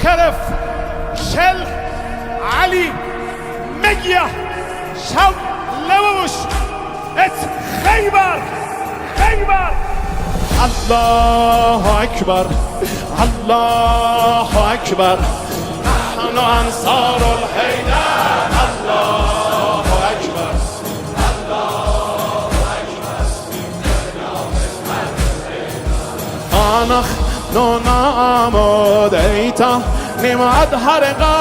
خرف شل علي مجيا شو لوش ات خيبر خيبر. الله أكبر الله أكبر نحن أنصار الحيدر. الله أكبر الله أكبر نحن نعمد إيتا نمعد حرقا.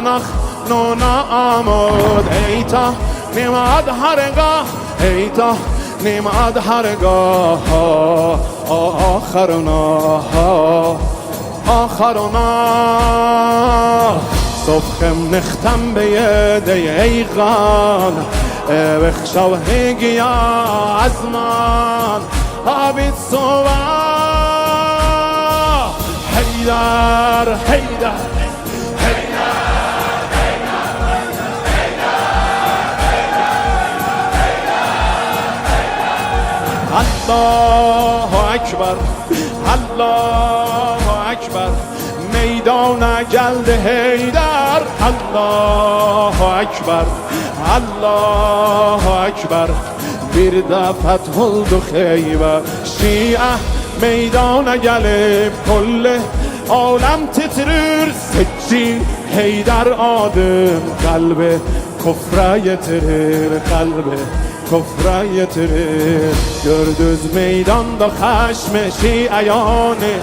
نحن نعمد إيتا نمعد حرقا. إيتا نمعد حرقا آخرنا صبحم نختم بيدي ايغان بخشو هيجيا عزمان عبيد صبا حيدر حيدر الله أكبر الله أكبر میدان جلد حیدر. الله أكبر الله أكبر bir de fethuldu Kheyber. Şia meydana gelip kulle alem titrir. Seccin Heydar adım kalbe kufra getirir. Kalbe kufra getirir. Gördüz meydanda خشم شیعیانه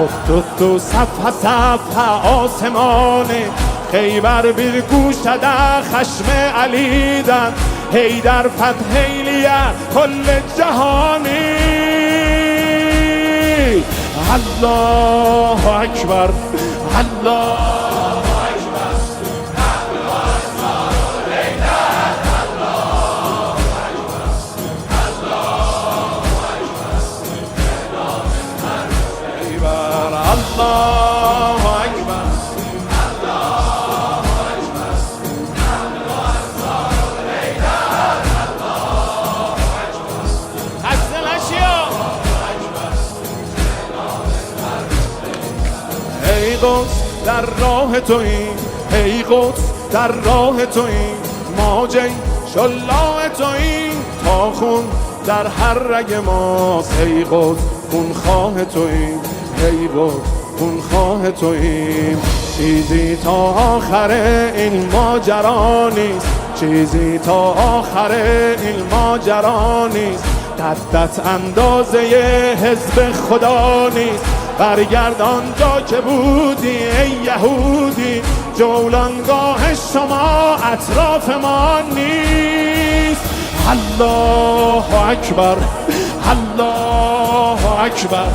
افتاد صفحه صفحه آسمانه. خیبر bir گوشده خشم علیدن حیدر فتحیلیه کل جهانی. الله اکبر الله الله أكبر الله أكبر نحن أنصار الحيدر. الله أكبر حسن الأشياء. ای قدس در راه توییم ای قدس در راه توییم موجه شلاء توییم تا خون در هر رگ ماست. ای قدس خونخواه توییم ای قدس خونخواه توییم. چیزی تا آخر این ماجرا نیست. چیزی تا آخر این ماجرا نیست. قدت اندازه حزب خدا نیست. برگرد آنجا که بودی ای یهودی. جولانگاه شما اطراف ما نیست. الله اکبر الله اکبر.